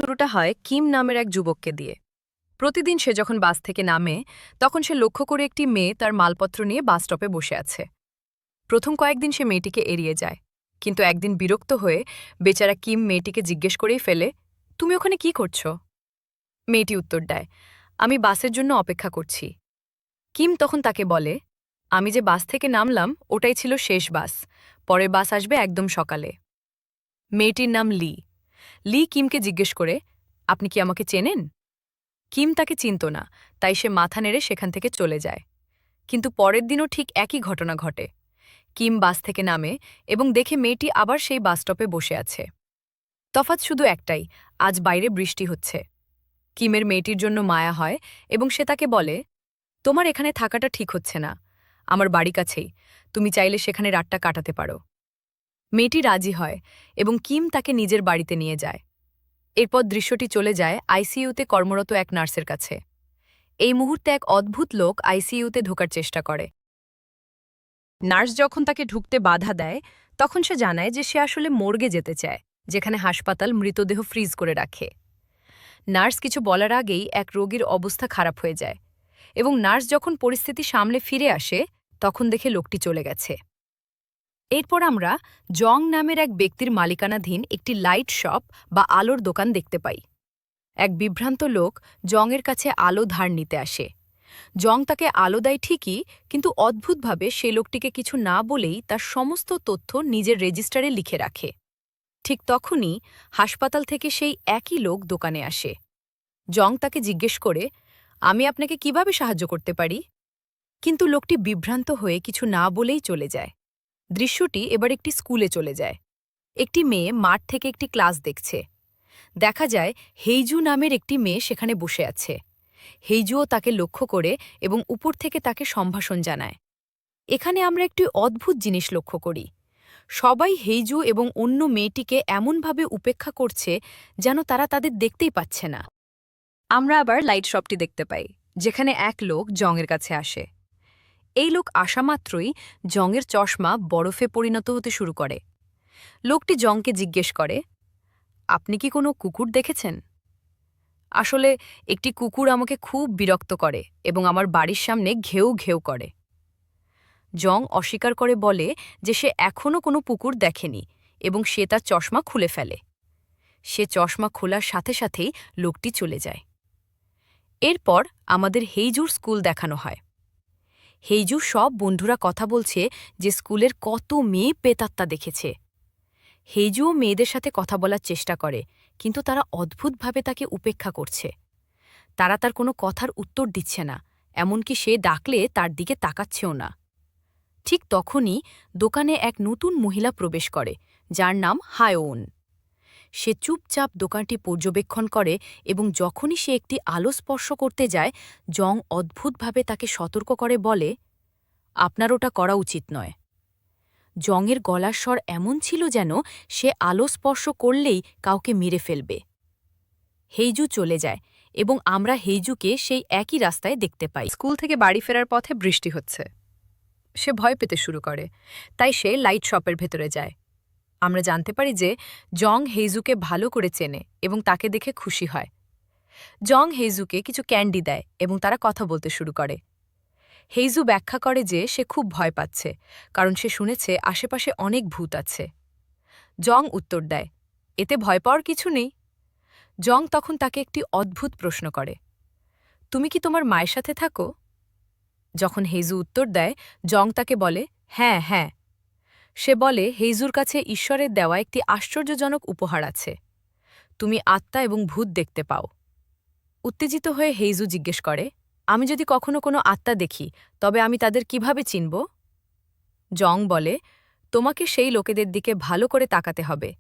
শুরুটা হয় কিম নামের এক যুবককে দিয়ে। প্রতিদিন সে যখন বাস থেকে নামে তখন সে লক্ষ্য করে একটি মেয়ে তার মালপত্র নিয়ে বাস স্টপে বসে আছে। প্রথম কয়েকদিন সে মেয়েটিকে এড়িয়ে যায়, কিন্তু একদিন বিরক্ত হয়ে বেচারা কিম মেয়েটিকে জিজ্ঞেস করেই ফেলে, তুমি ওখানে কি করছো? মেয়েটি উত্তর দেয়, আমি বাসের জন্য অপেক্ষা করছি। কিম তখন তাকে বলে, আমি যে বাস থেকে নামলাম ওটাই ছিল শেষ বাস, পরের বাস আসবে একদম সকালে। মেয়েটির নাম লি। লি কিমকে জিজ্ঞেস করে, আপনি কি আমাকে চেনেন? কিম তাকে চিনত না, তাই সে মাথা নেড়ে সেখান থেকে চলে যায়। কিন্তু পরের দিনও ঠিক একই ঘটনা ঘটে। কিম বাস থেকে নামে এবং দেখে মেয়েটি আবার সেই বাস স্টপে বসে আছে। তফাৎ শুধু একটাই, আজ বাইরে বৃষ্টি হচ্ছে। কিমের মেয়েটির জন্য মায়া হয় এবং সে তাকে বলে, তোমার এখানে থাকাটা ঠিক হচ্ছে না, আমার বাড়ি কাছেই, তুমি চাইলে সেখানে রাতটা কাটাতে পারো। মেয়েটি রাজি হয় এবং কিম তাকে নিজের বাড়িতে নিয়ে যায়। এরপর দৃশ্যটি চলে যায় আইসিইউতে কর্মরত এক নার্সের কাছে। এই মুহূর্তে এক অদ্ভুত লোক আইসিইউতে ঢোকার চেষ্টা করে। নার্স যখন তাকে ঢুকতে বাধা দেয় তখন সে জানায় যে সে আসলে মর্গে যেতে চায়, যেখানে হাসপাতাল মৃতদেহ ফ্রিজ করে রাখে। নার্স কিছু বলার আগেই এক রোগীর অবস্থা খারাপ হয়ে যায় এবং নার্স যখন পরিস্থিতি সামলে ফিরে আসে তখন দেখে লোকটি চলে গেছে। এরপর আমরা জং নামের এক ব্যক্তির মালিকানাধীন একটি লাইট শপ বা আলোর দোকান দেখতে পাই। এক বিভ্রান্ত লোক জংয়ের কাছে আলো ধার নিতে আসে। জং তাকে আলো দেয় ঠিকই, কিন্তু অদ্ভুতভাবে সে লোকটিকে কিছু না বলেই তার সমস্ত তথ্য নিজের রেজিস্টারে লিখে রাখে। ঠিক তখনই হাসপাতাল থেকে সেই একই লোক দোকানে আসে। জং তাকে জিজ্ঞেস করে, আমি আপনাকে কিভাবে সাহায্য করতে পারি? কিন্তু লোকটি বিভ্রান্ত হয়ে কিছু না বলেই চলে যায়। দৃশ্যটি এবার একটি স্কুলে চলে যায়। একটি মেয়ে মাঠ থেকে একটি ক্লাস দেখছে। দেখা যায় হেইজু নামের একটি মেয়ে সেখানে বসে আছে। হেইজুও তাকে লক্ষ্য করে এবং উপর থেকে তাকে সম্ভাষণ জানায়। এখানে আমরা একটি অদ্ভুত জিনিস লক্ষ্য করি। সবাই হেইজু এবং অন্য মেয়েটিকে এমনভাবে উপেক্ষা করছে যেন তারা তাদের দেখতেই পাচ্ছে না। আমরা আবার লাইট শপটি দেখতে পাই, যেখানে এক লোক জংয়ের কাছে আসে। এই লোক আসা মাত্রই জংয়ের চশমা বরফে পরিণত হতে শুরু করে। লোকটি জংকে জিজ্ঞেস করে, আপনি কি কোনো কুকুর দেখেছেন? আসলে একটি কুকুর আমাকে খুব বিরক্ত করে এবং আমার বাড়ির সামনে ঘেউ ঘেউ করে। জং অস্বীকার করে বলে যে সে এখনও কোনো কুকুর দেখেনি এবং সে তার চশমা খুলে ফেলে। সে চশমা খোলার সাথে সাথেই লোকটি চলে যায়। এরপর আমাদের হেইজুর স্কুল দেখানো হয়। হেইজু সব বন্ধুরা কথা বলছে যে স্কুলের কত মেয়ে প্রেতাত্মা দেখেছে। হেইজুও মেয়েদের সাথে কথা বলার চেষ্টা করে, কিন্তু তারা অদ্ভুতভাবে তাকে উপেক্ষা করছে। তারা তার কোনো কথার উত্তর দিচ্ছে না, এমনকি সে ডাকলে তার দিকে তাকাচ্ছেও না। ঠিক তখনই দোকানে এক নতুন মহিলা প্রবেশ করে, যার নাম হায়োন। সে চুপচাপ দোকানটি পর্যবেক্ষণ করে এবং যখনই সে একটি আলো স্পর্শ করতে যায়, জং অদ্ভুতভাবে তাকে সতর্ক করে বলে, আপনার ওটা করা উচিত নয়। জংয়ের গলার স্বর এমন ছিল যেন সে আলো স্পর্শ করলেই কাউকে মেরে ফেলবে। হেইজু চলে যায় এবং আমরা হেইজুকে সেই একই রাস্তায় দেখতে পাই। স্কুল থেকে বাড়ি ফেরার পথে বৃষ্টি হচ্ছে। সে ভয় পেতে শুরু করে, তাই সে লাইট শপের ভেতরে যায়। আমরা জানতে পারি যে জং হেইজুকে ভালো করে চেনে এবং তাকে দেখে খুশি হয়। জং হেইজুকে কিছু ক্যান্ডি দেয় এবং তারা কথা বলতে শুরু করে। হেইজু ব্যাখ্যা করে যে সে খুব ভয় পাচ্ছে, কারণ সে শুনেছে আশেপাশে অনেক ভূত আছে। জং উত্তর দেয়, এতে ভয় পাওয়ার কিছু নেই। জং তখন তাকে একটি অদ্ভুত প্রশ্ন করে, তুমি কি তোমার মায়ের সাথে থাকো? যখন হেইজু উত্তর দেয়, জং তাকে বলে, হ্যাঁ হ্যাঁ। সে বলে হেইজুর কাছে ঈশ্বরের দেওয়া একটি আশ্চর্যজনক উপহার আছে, তুমি আত্মা এবং ভূত দেখতে পাও। উত্তেজিত হয়ে হেইজু জিজ্ঞেস করে, আমি যদি কখনো কোনো আত্মা দেখি তবে আমি তাদের কিভাবে চিনব? জং বলে, তোমাকে সেই লোকেদের দিকে ভালো করে তাকাতে হবে,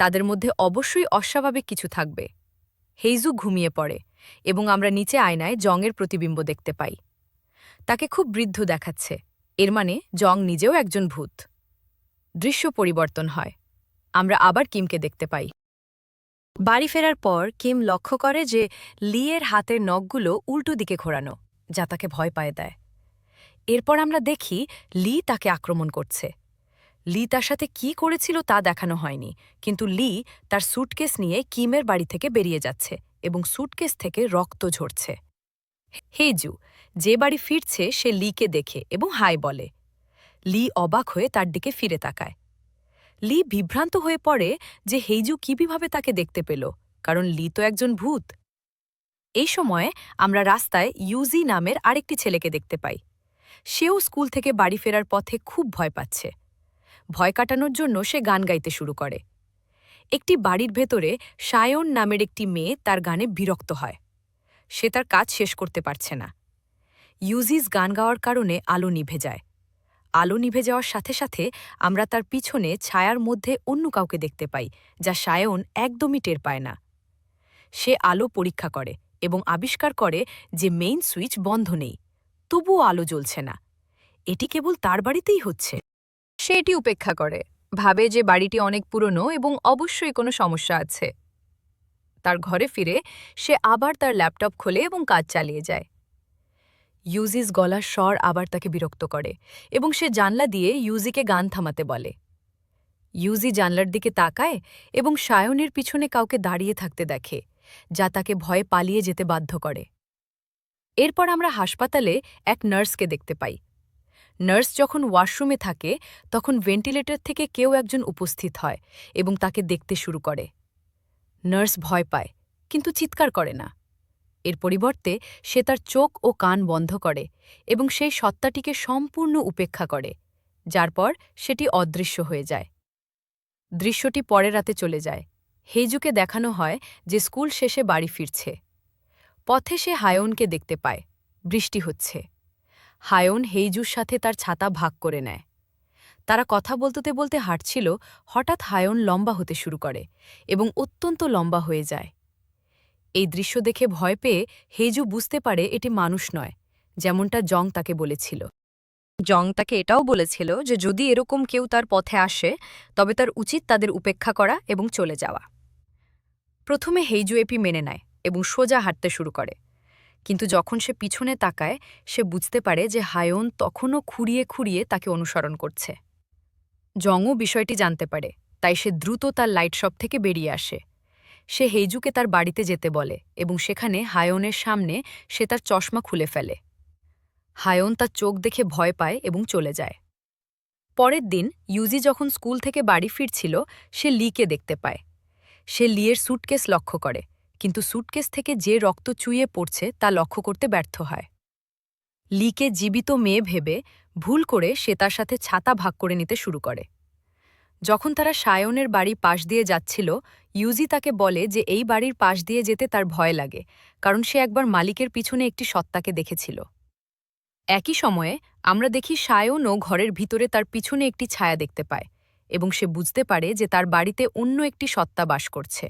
তাদের মধ্যে অবশ্যই অস্বাভাবিক কিছু থাকবে। হেইজু ঘুমিয়ে পড়ে এবং আমরা নিচে আয়নায় জংয়ের প্রতিবিম্ব দেখতে পাই। তাকে খুব বৃদ্ধ দেখাচ্ছে, এর মানে জং নিজেও একজন ভূত। দৃশ্য পরিবর্তন হয়, আমরা আবার কিমকে দেখতে পাই। বাড়ি ফেরার পর কিম লক্ষ্য করে যে লিয়ের হাতের নখগুলো উল্টো দিকে ঘোরানো, যা তাকে ভয় পায় দেয়। এরপর আমরা দেখি লি তাকে আক্রমণ করছে। লি তার সাথে কি করেছিল তা দেখানো হয়নি, কিন্তু লি তার স্যুটকেস নিয়ে কিমের বাড়ি থেকে বেরিয়ে যাচ্ছে এবং স্যুটকেস থেকে রক্ত ঝরছে। হেজু যে বাড়ি ফিরছে সে লিকে দেখে এবং হাই বলে। লি অবাক হয়ে তার দিকে ফিরে তাকায়। লি বিভ্রান্ত হয়ে পড়ে যে হেইজু কিভাবে তাকে দেখতে পেল, কারণ লি তো একজন ভূত। এই সময়ে আমরা রাস্তায় ইউজি নামের আরেকটি ছেলেকে দেখতে পাই। সেও স্কুল থেকে বাড়ি ফেরার পথে খুব ভয় পাচ্ছে। ভয় কাটানোর জন্য সে গান গাইতে শুরু করে। একটি বাড়ির ভেতরে সায়ন নামের একটি মেয়ে তার গানে বিরক্ত হয়। সে তার কাজ শেষ করতে পারছে না। ইউজিস গান গাওয়ার কারণে আলো নিভে যায়। আলো নিভে যাওয়ার সাথে সাথে আমরা তার পিছনে ছায়ার মধ্যে অন্য কাউকে দেখতে পাই, যা সায়ন একদমই টের পায় না। সে আলো পরীক্ষা করে এবং আবিষ্কার করে যে মেইন সুইচ বন্ধ নেই, তবুও আলো জ্বলছে না। এটি কেবল তার বাড়িতেই হচ্ছে। সে এটি উপেক্ষা করে, ভাবে যে বাড়িটি অনেক পুরনো এবং অবশ্যই কোনো সমস্যা আছে। তার ঘরে ফিরে সে আবার তার ল্যাপটপ খোলে এবং কাজ চালিয়ে যায়। ইউজিস গলার স্বর আবার তাকে বিরক্ত করে এবং সে জানলা দিয়ে ইউজিকে গান থামাতে বলে। ইউজি জানলার দিকে তাকায় এবং সায়নের পিছনে কাউকে দাঁড়িয়ে থাকতে দেখে, যা তাকে ভয়ে পালিয়ে যেতে বাধ্য করে। এরপর আমরা হাসপাতালে এক নার্সকে দেখতে পাই। নার্স যখন ওয়াশরুমে থাকে তখন ভেন্টিলেটর থেকে কেউ একজন উপস্থিত হয় এবং তাকে দেখতে শুরু করে। নার্স ভয় পায়, কিন্তু চিৎকার করে না। এর পরিবর্তে সে তার চোখ ও কান বন্ধ করে এবং সেই সত্তাটিকে সম্পূর্ণ উপেক্ষা করে, যার পর সেটি অদৃশ্য হয়ে যায়। দৃশ্যটি পরের রাতে চলে যায়। হেইজুকে দেখানো হয় যে স্কুল শেষে বাড়ি ফিরছে। পথে সে হায়নকে দেখতে পায়। বৃষ্টি হচ্ছে। হায়ন হেইজুর সাথে তার ছাতা ভাগ করে নেয়। তারা কথা বলতে বলতে হাঁটছিল, হঠাৎ হায়ন লম্বা হতে শুরু করে এবং অত্যন্ত লম্বা হয়ে যায়। এই দৃশ্য দেখে ভয় পেয়ে হেইজু বুঝতে পারে এটি মানুষ নয়, যেমনটা জং তাকে বলেছিল। জং তাকে এটাও বলেছিল যে যদি এরকম কেউ তার পথে আসে তবে তার উচিত তাদের উপেক্ষা করা এবং চলে যাওয়া। প্রথমে হেইজু এপি মেনে নেয় এবং সোজা হাঁটতে শুরু করে, কিন্তু যখন সে পিছনে তাকায় সে বুঝতে পারে যে হায়ন তখনও খুঁড়িয়ে খুঁড়িয়ে তাকে অনুসরণ করছে। জংও বিষয়টি জানতে পারে, তাই সে দ্রুত তার লাইট শপ থেকে বেরিয়ে আসে। সে হেইজুকে তার বাড়িতে যেতে বলে এবং সেখানে হায়নের সামনে সে তার চশমা খুলে ফেলে। হায়ন তার চোখ দেখে ভয় পায় এবং চলে যায়। পরের দিন ইউজি যখন স্কুল থেকে বাড়ি ফিরছিল সে লিকে দেখতে পায়। সে লিয়ের স্যুটকেস লক্ষ্য করে, কিন্তু স্যুটকেস থেকে যে রক্ত চুইয়ে পড়ছে তা লক্ষ্য করতে ব্যর্থ হয়। লিকে জীবিত মেয়ে ভেবে ভুল করে সে তার সাথে ছাতা ভাগ করে নিতে শুরু করে। যখন তারা সায়নের বাড়ি পাশ দিয়ে যাচ্ছিল, ইউজি তাকে বলে যে এই বাড়ির পাশ দিয়ে যেতে তার ভয় লাগে, কারণ সে একবার মালিকের পিছনে একটি সত্তাকে দেখেছিল। একই সময়ে আমরা দেখি সায়নও ঘরের ভিতরে তার পিছনে একটি ছায়া দেখতে পায় এবং সে বুঝতে পারে যে তার বাড়িতে অন্য একটি সত্তা বাস করছে।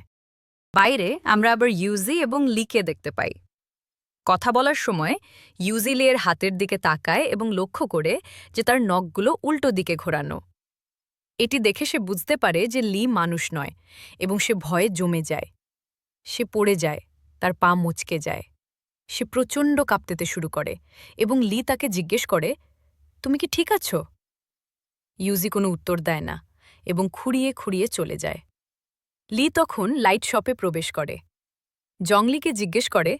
বাইরে আমরা আবার ইউজি এবং লিকে দেখতে পাই। কথা বলার সময় ইউজি লিয়ের হাতের দিকে তাকায় এবং লক্ষ্য করে যে তার নখগুলো উল্টো দিকে ঘোরানো। এটি দেখে সে বুঝতে পারে যে লি মানুষ নয় এবং সে ভয়ে জমে যায়। সে পড়ে যায়, তার পা মুচকে যায়। সে প্রচণ্ড কাঁপতে শুরু করে এবং লি তাকে জিজ্ঞেস করে, তুমি কি ঠিক আছো? ইউজি কোনো উত্তর দেয় না এবং খুঁড়িয়ে খুঁড়িয়ে চলে যায়। লি তখন লাইট শপে প্রবেশ করে। জংলিকে জিজ্ঞেস করে,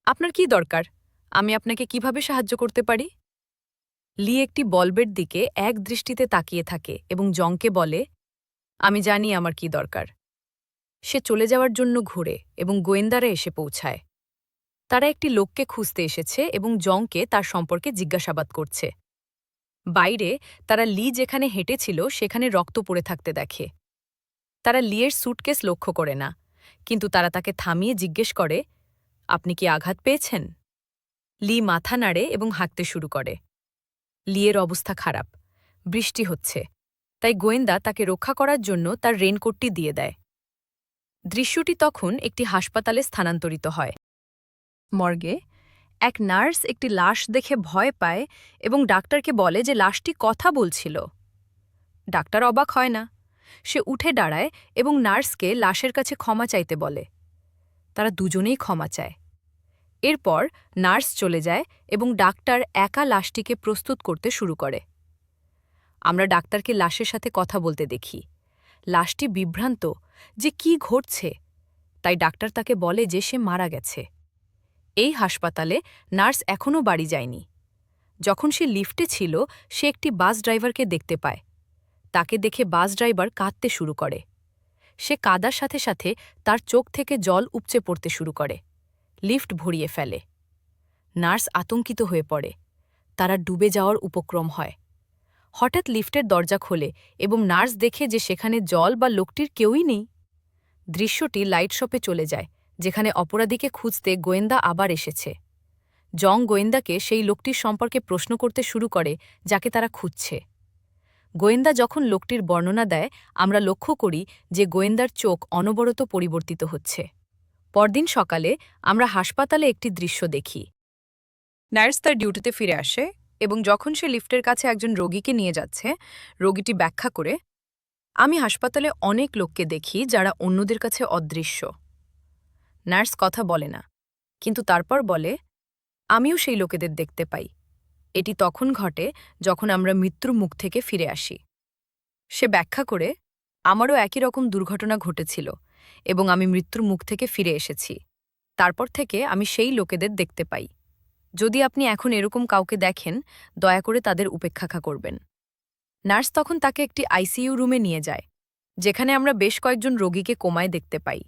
আপনার কি দরকার? আমি আপনাকে কিভাবে সাহায্য করতে পারি? লি একটি বল্বের দিকে এক দৃষ্টিতে তাকিয়ে থাকে এবং জংকে বলে, আমি জানি আমার কি দরকার। সে চলে যাওয়ার জন্য ঘুরে এবং গোয়েন্দারা এসে পৌঁছায়। তারা একটি লোককে খুঁজতে এসেছে এবং জংকে তার সম্পর্কে জিজ্ঞাসাবাদ করছে। বাইরে তারা লি যেখানে হেঁটেছিল সেখানে রক্ত পড়ে থাকতে দেখে। তারা লিয়ের স্যুটকেস লক্ষ্য করে না, কিন্তু তারা তাকে থামিয়ে জিজ্ঞেস করে, আপনি কি আঘাত পেয়েছেন? লি মাথা নাড়ে এবং হাঁটতে শুরু করে। লিয়ের অবস্থা খারাপ, বৃষ্টি হচ্ছে, তাই গোয়েন্দা তাকে রক্ষা করার জন্য তার রেনকোটটি দিয়ে দেয়। দৃশ্যটি তখন একটি হাসপাতালে স্থানান্তরিত হয়। মর্গে এক নার্স একটি লাশ দেখে ভয় পায় এবং ডাক্তারকে বলে যে লাশটি কথা বলছিল। ডাক্তার অবাক হয় না। সে উঠে দাঁড়ায় এবং নার্সকে লাশের কাছে ক্ষমা চাইতে বলে। তারা দুজনেই ক্ষমা চায়। এরপর নার্স চলে যায় এবং ডাক্তার একা লাশটিকে প্রস্তুত করতে শুরু করে। আমরা ডাক্তারকে লাশের সাথে কথা বলতে দেখি। লাশটি বিভ্রান্ত যে কি ঘটছে, তাই ডাক্তার তাকে বলে যে সে মারা গেছে। এই হাসপাতালে নার্স এখনও বাড়ি যায়নি। যখন সে লিফটে ছিল, সে একটি বাস ড্রাইভারকে দেখতে পায়। তাকে দেখে বাস ড্রাইভার কাঁদতে শুরু করে। সে কাদার সাথে সাথে তার চোখ থেকে জল উপচে পড়তে শুরু করে। লিফট ভরিয়ে ফেলে। নার্স আতঙ্কিত হয়ে পড়ে। তারা ডুবে যাওয়ার উপক্রম হয়। হঠাৎ লিফটের দরজা খোলে এবং নার্স দেখে যে সেখানে জল বা লোকটির কেউই নেই। দৃশ্যটি লাইট শপে চলে যায়, যেখানে অপরাধীকে খুঁজতে গোয়েন্দা আবার এসেছে। জং গোয়েন্দাকে সেই লোকটির সম্পর্কে প্রশ্ন করতে শুরু করে যাকে তারা খুঁজছে। গোয়েন্দা যখন লোকটির বর্ণনা দেয়, আমরা লক্ষ্য করি যে গোয়েন্দার চোখ অনবরত পরিবর্তিত হচ্ছে। পরদিন সকালে আমরা হাসপাতালে একটি দৃশ্য দেখি। নার্স তার ডিউটিতে ফিরে আসে এবং যখন সে লিফটের কাছে একজন রোগীকে নিয়ে যাচ্ছে, রোগীটি ব্যাখ্যা করে, আমি হাসপাতালে অনেক লোককে দেখি যারা অন্যদের কাছে অদৃশ্য। নার্স কথা বলে না, কিন্তু তারপর বলে, আমিও সেই লোকেদের দেখতে পাই। এটি তখন ঘটে যখন আমরা মৃত্যুর মুখ থেকে ফিরে আসি। সে ব্যাখ্যা করে, আমারও একই রকম দুর্ঘটনা ঘটেছিল এবং আমি মৃত্যুর মুখ থেকে ফিরে এসেছি। তারপর থেকে আমি সেই লোকেদের দেখতে পাই। যদি আপনি এখন এরকম কাউকে দেখেন, দয়া করে তাদের উপেক্ষা করবেন। নার্স তখন তাকে একটি আইসিইউ রুমে নিয়ে যায়, যেখানে আমরা বেশ কয়েকজন রোগীকে কোমায় দেখতে পাই।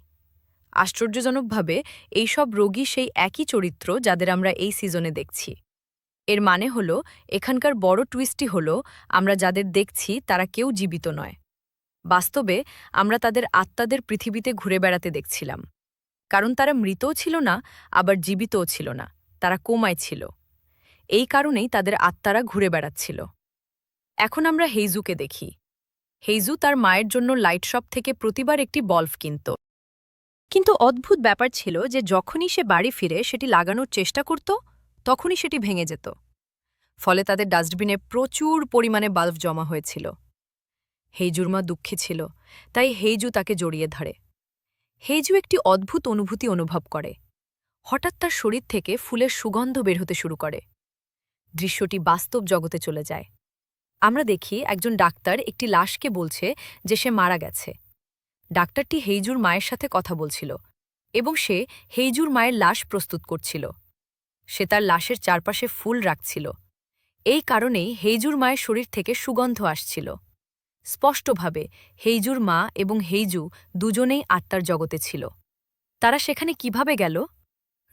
আশ্চর্যজনকভাবে এই সব রোগী সেই একই চরিত্র যাদের আমরা এই সিজনে দেখছি। এর মানে হল, এখানকার বড় টুইস্টই হল, আমরা যাদের দেখছি তারা কেউ জীবিত নয়। বাস্তবে আমরা তাদের আত্মাদের পৃথিবীতে ঘুরে বেড়াতে দেখছিলাম, কারণ তারা মৃতও ছিল না, আবার জীবিতও ছিল না, তারা কোমায় ছিল। এই কারণেই তাদের আত্মারা ঘুরে বেড়াচ্ছিল। এখন আমরা হেইজুকে দেখি। হেইজু তার মায়ের জন্য লাইট শপ থেকে প্রতিবার একটি বল্ব কিনত। কিন্তু অদ্ভুত ব্যাপার ছিল যে যখনই সে বাড়ি ফিরে সেটি লাগানোর চেষ্টা করত, তখনই সেটি ভেঙে যেত। ফলে তাদের ডাস্টবিনে প্রচুর পরিমাণে বাল্ব জমা হয়েছিল। হেইজুর মা দুঃখী ছিল, তাই হেইজু তাকে জড়িয়ে ধরে। হেইজু একটি অদ্ভুত অনুভূতি অনুভব করে। হঠাৎ তার শরীর থেকে ফুলের সুগন্ধ বের হতে শুরু করে। দৃশ্যটি বাস্তব জগতে চলে যায়। আমরা দেখি একজন ডাক্তার একটি লাশকে বলছে যে সে মারা গেছে। ডাক্তারটি হেইজুর মায়ের সাথে কথা বলছিল এবং সে হেইজুর মায়ের লাশ প্রস্তুত করছিল। সে তার লাশের চারপাশে ফুল রাখছিল। এই কারণেই হেইজুর মায়ের শরীর থেকে সুগন্ধ আসছিল। স্পষ্টভাবে হেইজুর মা এবং হেইজু দুজনেই আত্মার জগতে ছিল। তারা সেখানে কিভাবে গেল?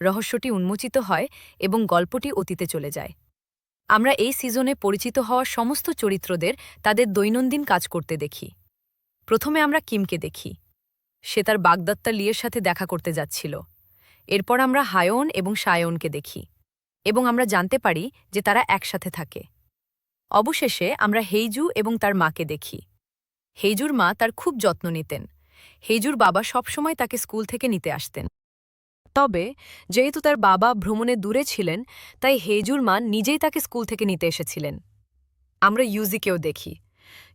রহস্যটি উন্মোচিত হয় এবং গল্পটি অতীতে চলে যায়। আমরা এই সিজনে পরিচিত হওয়া সমস্ত চরিত্রদের তাদের দৈনন্দিন কাজ করতে দেখি। প্রথমে আমরা কিমকে দেখি। সে তার বাগদত্তা লিয়ের সাথে দেখা করতে যাচ্ছিল। এরপর আমরা হায়ন এবং সায়নকে দেখি এবং আমরা জানতে পারি যে তারা একসাথে থাকে। অবশেষে আমরা হেইজু এবং তার মাকে দেখি। হেইজুর মা তার খুব যত্ন নিতেন। হেইজুর বাবা সবসময় তাকে স্কুল থেকে নিতে আসতেন। তবে যেহেতু তার বাবা ভ্রমণে দূরে ছিলেন, তাই হেইজুর মা নিজেই তাকে স্কুল থেকে নিতে এসেছিলেন। আমরা ইউজিকেও দেখি।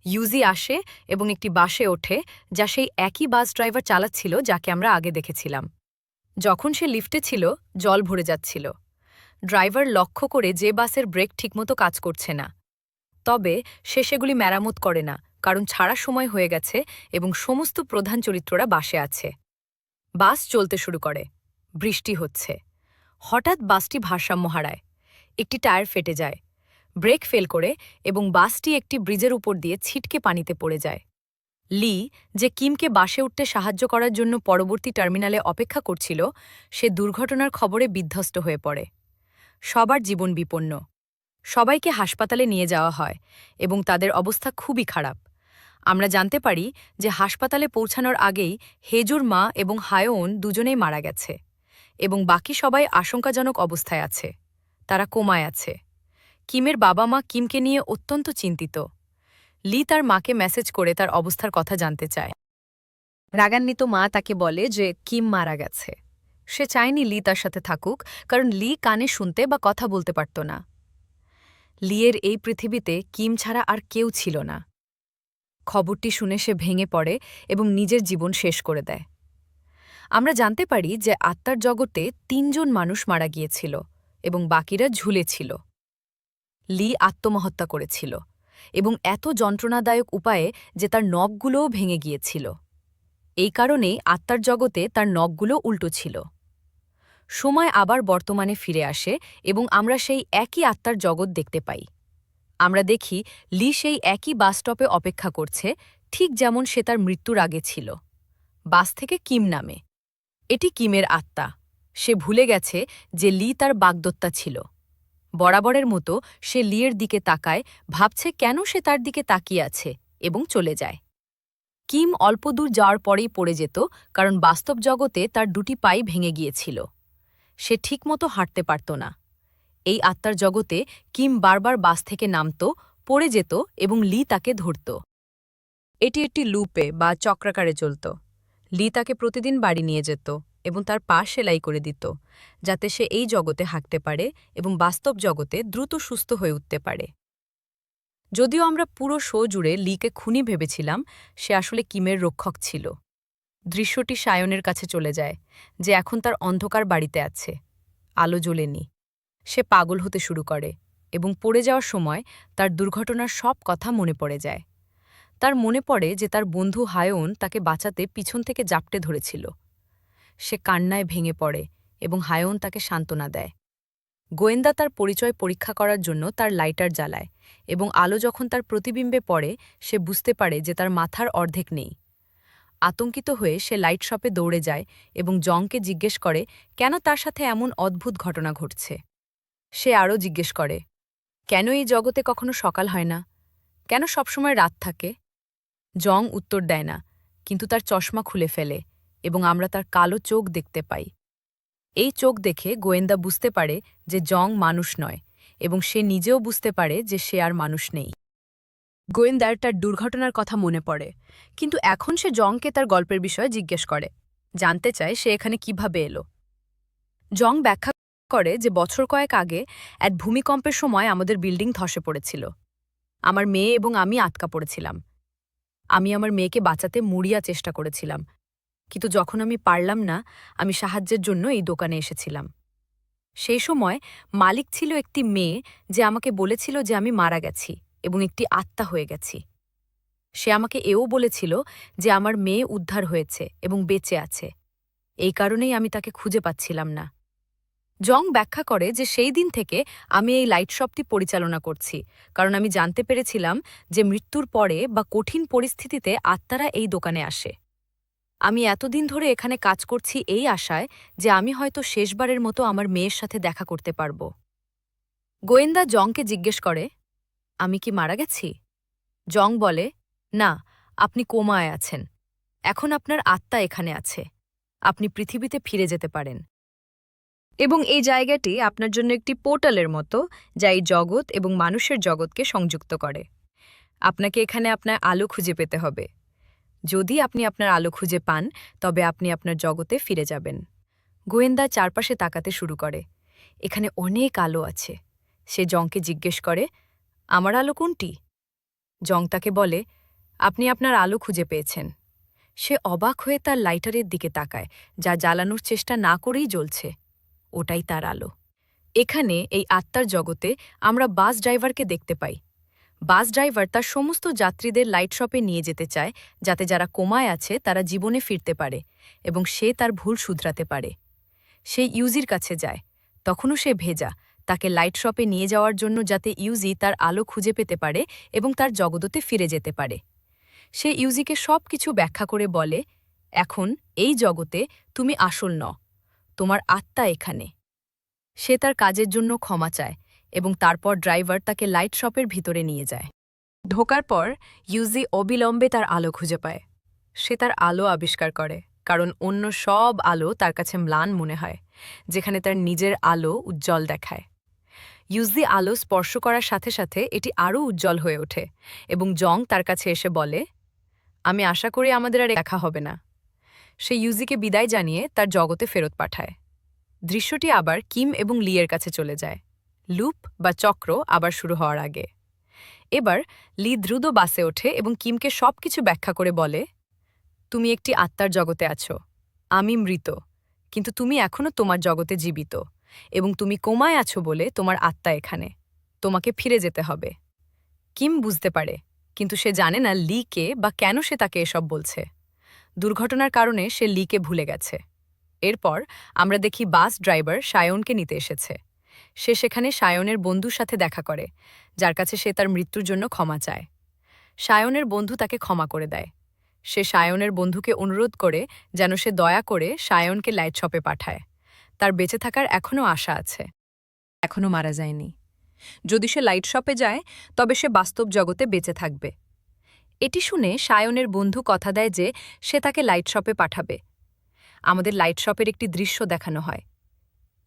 ইউজি আসে এবং একটি বাসে ওঠে, যা সেই একই বাস ড্রাইভার চালাচ্ছিল যাকে আমরা আগে দেখেছিলাম। যখন সে লিফটে ছিল, জল ভরে যাচ্ছিল। ড্রাইভার লক্ষ্য করে যে বাসের ব্রেক ঠিকমতো কাজ করছে না। তবে সে সেগুলি মেরামত করে না, কারণ ছাড়ার সময় হয়ে গেছে এবং সমস্ত প্রধান চরিত্ররা বাসে আছে। বাস চলতে শুরু করে। বৃষ্টি হচ্ছে। হঠাৎ বাসটি ভারসাম্য হারায়। একটি টায়ার ফেটে যায়। ব্রেক ফেল করে এবং বাসটি একটি ব্রিজের উপর দিয়ে ছিটকে পানিতে পড়ে যায়। লি, যে কিমকে বাসে উঠতে সাহায্য করার জন্য পরবর্তী টার্মিনালে অপেক্ষা করছিল, সে দুর্ঘটনার খবরে বিধ্বস্ত হয়ে পড়ে। সবার জীবন বিপন্ন। সবাইকে হাসপাতালে নিয়ে যাওয়া হয় এবং তাদের অবস্থা খুবই খারাপ। আমরা জানতে পারি যে হাসপাতালে পৌঁছানোর আগেই হেজুর মা এবং হায়ন দুজনেই মারা গেছে এবং বাকি সবাই আশঙ্কাজনক অবস্থায় আছে। তারা কোমায় আছে। কিমের বাবা মা কিমকে নিয়ে অত্যন্ত চিন্তিত। লি তার মাকে মেসেজ করে তার অবস্থার কথা জানতে চায়। রাগান্বিত মা তাকে বলে যে কিম মারা গেছে। সে চায়নি লি তার সাথে থাকুক, কারণ লি কানে শুনতে বা কথা বলতে পারত না। লিয়ের এই পৃথিবীতে কিম ছাড়া আর কেউ ছিল না। খবরটি শুনে সে ভেঙে পড়ে এবং নিজের জীবন শেষ করে দেয়। আমরা জানতে পারি যে আত্মার জগতে ৩ জন মানুষ মারা গিয়েছিল এবং বাকিরা ঝুলে ছিল। লি আত্মহত্যা করেছিল, এবং এত যন্ত্রণাদায়ক উপায়ে যে তার নখগুলোও ভেঙে গিয়েছিল। এই কারণেই আত্মার জগতে তার নখগুলো উল্টো ছিল। সময় আবার বর্তমানে ফিরে আসে এবং আমরা সেই একই আত্মার জগৎ দেখতে পাই। আমরা দেখি লি সেই একই বাস স্টপে অপেক্ষা করছে, ঠিক যেমন সে তার মৃত্যুর আগে ছিল। বাস থেকে কিম নামে। এটি কিমের আত্মা। সে ভুলে গেছে যে লি তার বাগদত্তা ছিল। বরাবরের মতো সে লিয়ের দিকে তাকায়, ভাবছে কেন সে তার দিকে তাকিয়ে আছে, এবং চলে যায়। কিম অল্প দূর যাওয়ার পরেই পড়ে যেত, কারণ বাস্তব জগতে তার দুটি পাই ভেঙে গিয়েছিল। সে ঠিকমতো হাঁটতে পারত না। এই আত্মার জগতে কিম বারবার বাস থেকে নামত, পড়ে যেত এবং লি তাকে ধরত। এটি একটি লুপে বা চক্রাকারে চলত। লি তাকে প্রতিদিন বাড়ি নিয়ে যেত এবং তার পা সেলাই করে দিত, যাতে সে এই জগতে হাঁটতে পারে এবং বাস্তব জগতে দ্রুত সুস্থ হয়ে উঠতে পারে। যদিও আমরা পুরো শো জুড়ে লিকে খুনি ভেবেছিলাম, সে আসলে কিমের রক্ষক ছিল। দৃশ্যটি সায়নের কাছে চলে যায়, যে এখন তার অন্ধকার বাড়িতে আছে। আলো জ্বলেনি। সে পাগল হতে শুরু করে এবং পড়ে যাওয়ার সময় তার দুর্ঘটনার সব কথা মনে পড়ে যায়। তার মনে পড়ে যে তার বন্ধু হায়ন তাকে বাঁচাতে পিছন থেকে জাপটে ধরেছিল। সে কান্নায় ভেঙে পড়ে এবং হায়ন তাকে সান্ত্বনা দেয়। গোয়েন্দা তার পরিচয় পরীক্ষা করার জন্য তার লাইটার জ্বালায় এবং আলো যখন তার প্রতিবিম্বে পড়ে, সে বুঝতে পারে যে তার মাথার অর্ধেক নেই। আতঙ্কিত হয়ে সে লাইট শপে দৌড়ে যায় এবং জংকে জিজ্ঞেস করে কেন তার সাথে এমন অদ্ভুত ঘটনা ঘটছে। সে আরও জিজ্ঞেস করে, কেন এই জগতে কখনো সকাল হয় না, কেন সবসময় রাত থাকে। জং উত্তর দেয় না, কিন্তু তার চশমা খুলে ফেলে এবং আমরা তার কালো চোখ দেখতে পাই। এই চোখ দেখে গোয়েন্দা বুঝতে পারে যে জং মানুষ নয়, এবং সে নিজেও বুঝতে পারে যে সে আর মানুষ নেই। গোয়েন্দার তার দুর্ঘটনার কথা মনে পড়ে, কিন্তু এখন সে জংকে তার গল্পের বিষয়ে জিজ্ঞেস করে, জানতে চায় সে এখানে কিভাবে এলো। জং ব্যাখ্যা করে যে বছর কয়েক আগে এক ভূমিকম্পের সময় আমাদের বিল্ডিং ধসে পড়েছিল। আমার মেয়ে এবং আমি আটকা পড়েছিলাম। আমি আমার মেয়েকে বাঁচাতে মরিয়া চেষ্টা করেছিলাম, কিন্তু যখন আমি পারলাম না, আমি সাহায্যের জন্য এই দোকানে এসেছিলাম। সেই সময় মালিক ছিল একটি মেয়ে, যে আমাকে বলেছিল যে আমি মারা গেছি এবং একটি আত্মা হয়ে গেছি। সে আমাকে এও বলেছিল যে আমার মেয়ে উদ্ধার হয়েছে এবং বেঁচে আছে। এই কারণেই আমি তাকে খুঁজে পাচ্ছিলাম না। জং ব্যাখ্যা করে যে সেই দিন থেকে আমি এই লাইট শপটি পরিচালনা করছি, কারণ আমি জানতে পেরেছিলাম যে মৃত্যুর পরে বা কঠিন পরিস্থিতিতে আত্মারা এই দোকানে আসে। আমি এতদিন ধরে এখানে কাজ করছি এই আশায় যে আমি হয়তো শেষবারের মতো আমার মেয়ের সাথে দেখা করতে পারব। গোয়েন্দা জংকে জিজ্ঞেস করে, আমি কি মারা গেছি? জং বলে, না, আপনি কোমায় আছেন। এখন আপনার আত্মা এখানে আছে। আপনি পৃথিবীতে ফিরে যেতে পারেন। এবং এই জায়গাটি আপনার জন্য একটি পোর্টালের মতো, যা এই জগৎ এবং মানুষের জগৎকে সংযুক্ত করে। আপনাকে এখানে আপনার আলো খুঁজে পেতে হবে। যদি আপনি আপনার আলো খুঁজে পান, তবে আপনি আপনার জগতে ফিরে যাবেন। গোয়েন্দা চারপাশে তাকাতে শুরু করে। এখানে অনেক আলো আছে। সে জংকে জিজ্ঞেস করে, আমার আলো কোনটি? জং তাকে বলে, আপনি আপনার আলো খুঁজে পেয়েছেন। সে অবাক হয়ে তার লাইটারের দিকে তাকায়, যা জ্বালানোর চেষ্টা না করেই জ্বলছে। ওটাই তার আলো। এখানে এই আত্মার জগতে আমরা বাস ড্রাইভারকে দেখতে পাই। বাস ড্রাইভার তার সমস্ত যাত্রীদের লাইট শপে নিয়ে যেতে চায়, যাতে যারা কোমায় আছে তারা জীবনে ফিরতে পারে এবং সে তার ভুল শুধরাতে পারে। সে ইউজির কাছে যায়। তখনও সে ভেজা, তাকে লাইট শপে নিয়ে যাওয়ার জন্য, যাতে ইউজি তার আলো খুঁজে পেতে পারে এবং তার জগতে ফিরে যেতে পারে। সে ইউজিকে সব কিছু ব্যাখ্যা করে বলে, এখন এই জগতে তুমি আসল ন, তোমার আত্মা এখানে। সে তার কাজের জন্য ক্ষমা চায় এবং তারপর ড্রাইভার তাকে লাইট শপের ভিতরে নিয়ে যায়। ঢোকার পর ইউজি অবিলম্বে তার আলো খুঁজে পায়। সে তার আলো আবিষ্কার করে, কারণ অন্য সব আলো তার কাছে ম্লান মনে হয়, যেখানে তার নিজের আলো উজ্জ্বল দেখায়। ইউজি আলো স্পর্শ করার সাথে সাথে এটি আরও উজ্জ্বল হয়ে ওঠে এবং জং তার কাছে এসে বলে, আমি আশা করি আমাদের আর দেখা হবে না। সে ইউজিকে বিদায় জানিয়ে তার জগতে ফেরত পাঠায়। দৃশ্যটি আবার কিম এবং লিয়ের কাছে চলে যায়, লুপ বা চক্র আবার শুরু হওয়ার আগে। এবার লি দ্রুত বাসে ওঠে এবং কিমকে সবকিছু ব্যাখ্যা করে বলে, তুমি একটি আত্মার জগতে আছো। আমি মৃত, কিন্তু তুমি এখনও তোমার জগতে জীবিত, এবং তুমি কোমায় আছো বলে তোমার আত্মা এখানে। তোমাকে ফিরে যেতে হবে। কিম বুঝতে পারে, কিন্তু সে জানে না লি কে বা কেন সে তাকে এসব বলছে। দুর্ঘটনার কারণে সে লিকে ভুলে গেছে। এরপর আমরা দেখি বাস ড্রাইভার সায়নকে নিতে এসেছে। সে সেখানে সায়নের বন্ধুর সাথে দেখা করে, যার কাছে সে তার মৃত্যুর জন্য ক্ষমা চায়। সায়নের বন্ধু তাকে ক্ষমা করে দেয়। সে সায়নের বন্ধুকে অনুরোধ করে যেন সে দয়া করে সায়নকে লাইট শপে পাঠায়। তার বেঁচে থাকার এখনও আশা আছে, এখনও মারা যায়নি। যদি সে লাইট শপে যায় তবে সে বাস্তব জগতে বেঁচে থাকবে। এটি শুনে সায়নের বন্ধু কথা দেয় যে সে তাকে লাইট শপে পাঠাবে। আমাদের লাইট শপের একটি দৃশ্য দেখানো হয়।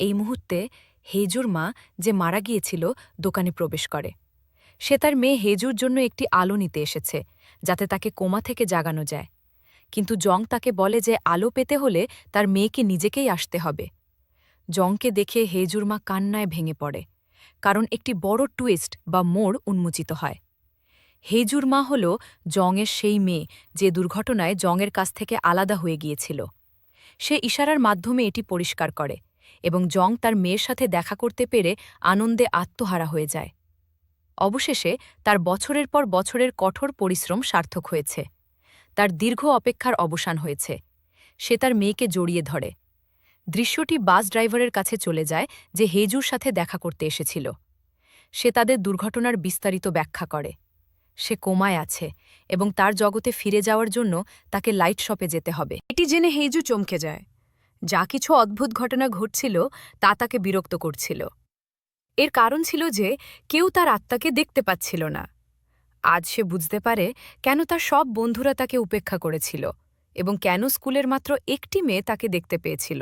এই মুহূর্তে হেজুর মা, যে মারা গিয়েছিল, দোকানে প্রবেশ করে। সে তার মেয়ে হেজুর জন্য একটি আলো নিতে এসেছে, যাতে তাকে কোমা থেকে জাগানো যায়। কিন্তু জং তাকে বলে যে আলো পেতে হলে তার মেয়েকে নিজেকেই আসতে হবে। জংকে দেখে হেজুর মা কান্নায় ভেঙে পড়ে, কারণ একটি বড় টুইস্ট বা মোড় উন্মোচিত হয়। হেজুর মা হল জংয়ের সেই মেয়ে যে দুর্ঘটনায় জংয়ের কাছ থেকে আলাদা হয়ে গিয়েছিল। সে ইশারার মাধ্যমে এটি পরিষ্কার করে, এবং জং তার মেয়ের সাথে দেখা করতে পেরে আনন্দে আত্মহারা হয়ে যায়। অবশেষে তার বছরের পর বছরের কঠোর পরিশ্রম সার্থক হয়েছে। তার দীর্ঘ অপেক্ষার অবসান হয়েছে। সে তার মেয়েকে জড়িয়ে ধরে। দৃশ্যটি বাস ড্রাইভারের কাছে চলে যায়, যে হেজুর সাথে দেখা করতে এসেছিল। সে তাদের দুর্ঘটনার বিস্তারিত ব্যাখ্যা করে। সে কোমায় আছে এবং তার জগতে ফিরে যাওয়ার জন্য তাকে লাইট শপে যেতে হবে। এটি জেনে হেজু চমকে যায়। যা কিছু অদ্ভুত ঘটনা ঘটছিল তা তাকে বিরক্ত করছিল। এর কারণ ছিল যে কেউ তার আত্মাকে দেখতে পাচ্ছিল না। আজ সে বুঝতে পারে কেন তার সব বন্ধুরা তাকে উপেক্ষা করেছিল এবং কেন স্কুলের মাত্র একটি মেয়ে তাকে দেখতে পেয়েছিল।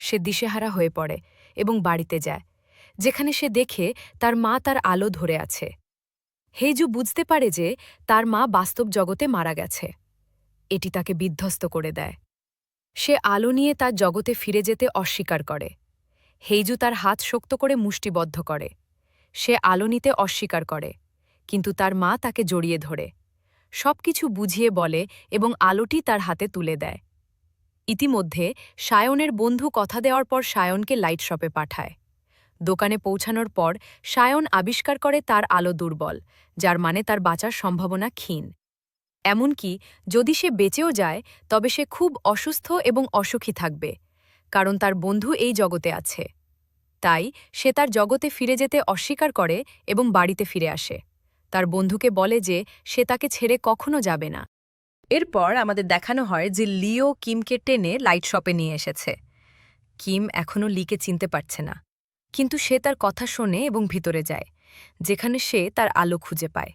সে দিশেহারা হয়ে পড়ে এবং বাড়িতে যায়, যেখানে সে দেখে তার মা তার আলো ধরে আছে। হেজু বুঝতে পারে যে তার মা বাস্তব জগতে মারা গেছে। এটি তাকে বিধ্বস্ত করে দেয়। সে আলো নিয়ে তার জগতে ফিরে যেতে অস্বীকার করে। হেইজু তার হাত শক্ত করে মুষ্টিবদ্ধ করে। সে আলো নিতে অস্বীকার করে, কিন্তু তার মা তাকে জড়িয়ে ধরে, সবকিছু বুঝিয়ে বলে এবং আলোটি তার হাতে তুলে দেয়। ইতিমধ্যে সায়নের বন্ধু কথা দেওয়ার পর সায়নকে লাইট শপে পাঠায়। দোকানে পৌঁছানোর পর সায়ন আবিষ্কার করে তার আলো দুর্বল, যার মানে তার বাঁচার সম্ভাবনা ক্ষীণ। এমনকি যদি সে বেঁচেও যায় তবে সে খুব অসুস্থ এবং অসুখী থাকবে, কারণ তার বন্ধু এই জগতে আছে। তাই সে তার জগতে ফিরে যেতে অস্বীকার করে এবং বাড়িতে ফিরে আসে। তার বন্ধুকে বলে যে সে তাকে ছেড়ে কখনো যাবে না। এরপর আমাদের দেখানো হয় যে লিও কিমকে টেনে লাইট শপে নিয়ে এসেছে। কিম এখনও লিকে চিনতে পারছে না, কিন্তু সে তার কথা শোনে এবং ভিতরে যায়, যেখানে সে তার আলো খুঁজে পায়।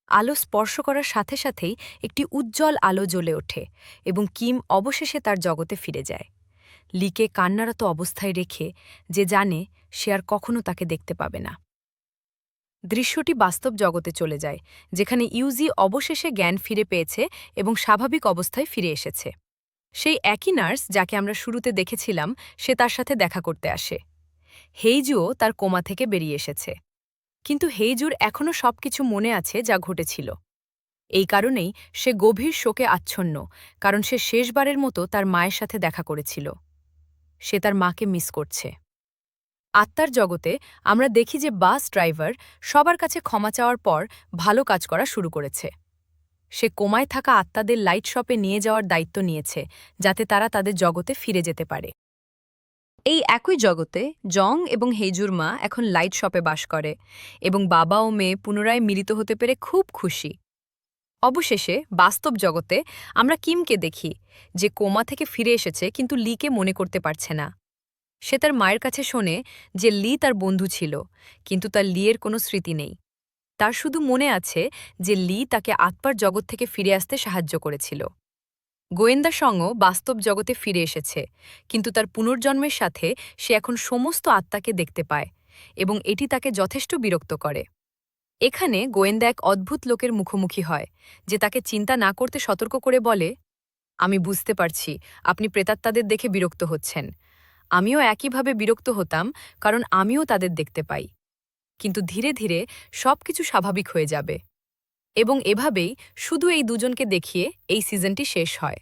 আলো স্পর্শ করার সাথে সাথেই একটি উজ্জ্বল আলো জ্বলে ওঠে এবং কিম অবশেষে তার জগতে ফিরে যায়, লিকে কান্নারত অবস্থায় রেখে, যে জানে সে আর কখনো তাকে দেখতে পাবে না। দৃশ্যটি বাস্তব জগতে চলে যায়, যেখানে ইউজি অবশেষে জ্ঞান ফিরে পেয়েছে এবং স্বাভাবিক অবস্থায় ফিরে এসেছে। সেই একই নার্স যাকে আমরা শুরুতে দেখেছিলাম, সে তার সাথে দেখা করতে আসে। হেইজুও তার কোমা থেকে বেরিয়ে এসেছে, কিন্তু হেইজুর এখনও সবকিছু মনে আছে যা ঘটেছিল। এই কারণেই সে গভীর শোকে আচ্ছন্ন, কারণ সে শেষবারের মতো তার মায়ের সাথে দেখা করেছিল। সে তার মাকে মিস করছে। আত্মার জগতে আমরা দেখি যে বাস ড্রাইভার সবার কাছে ক্ষমা চাওয়ার পর ভালো কাজ করা শুরু করেছে। সে কোমায় থাকা আত্মাদের লাইট শপে নিয়ে যাওয়ার দায়িত্ব নিয়েছে, যাতে তারা তাদের জগতে ফিরে যেতে পারে। এই একই জগতে জং এবং হেজুর মা এখন লাইট শপে বাস করে এবং বাবা ও মেয়ে পুনরায় মিলিত হতে পেরে খুব খুশি। অবশেষে বাস্তব জগতে আমরা কিমকে দেখি, যে কোমা থেকে ফিরে এসেছে কিন্তু লিকে মনে করতে পারছে না। সে তার মায়ের কাছে শোনে যে লি তার বন্ধু ছিল, কিন্তু তার লিয়ের কোনো স্মৃতি নেই। তার শুধু মনে আছে যে লি তাকে আত্মার জগৎ থেকে ফিরে আসতে সাহায্য করেছিল। গোয়েন্দা সঙ্গ বাস্তব জগতে ফিরে এসেছে, কিন্তু তার পুনর্জন্মের সাথে সে এখন সমস্ত আত্মাকে দেখতে পায় এবং এটি তাকে যথেষ্ট বিরক্ত করে। এখানে গোয়েন্দা এক অদ্ভুত লোকের মুখোমুখি হয়, যে তাকে চিন্তা না করতে সতর্ক করে বলে, আমি বুঝতে পারছি আপনি প্রেতাত্মাদের দেখে বিরক্ত হচ্ছেন। আমিও একইভাবে বিরক্ত হতাম, কারণ আমিও তাদের দেখতে পাই। কিন্তু ধীরে ধীরে সবকিছু স্বাভাবিক হয়ে যাবে। এবং এভাবেই শুধু এই দুজনকে দেখিয়ে এই সিজনটি শেষ হয়।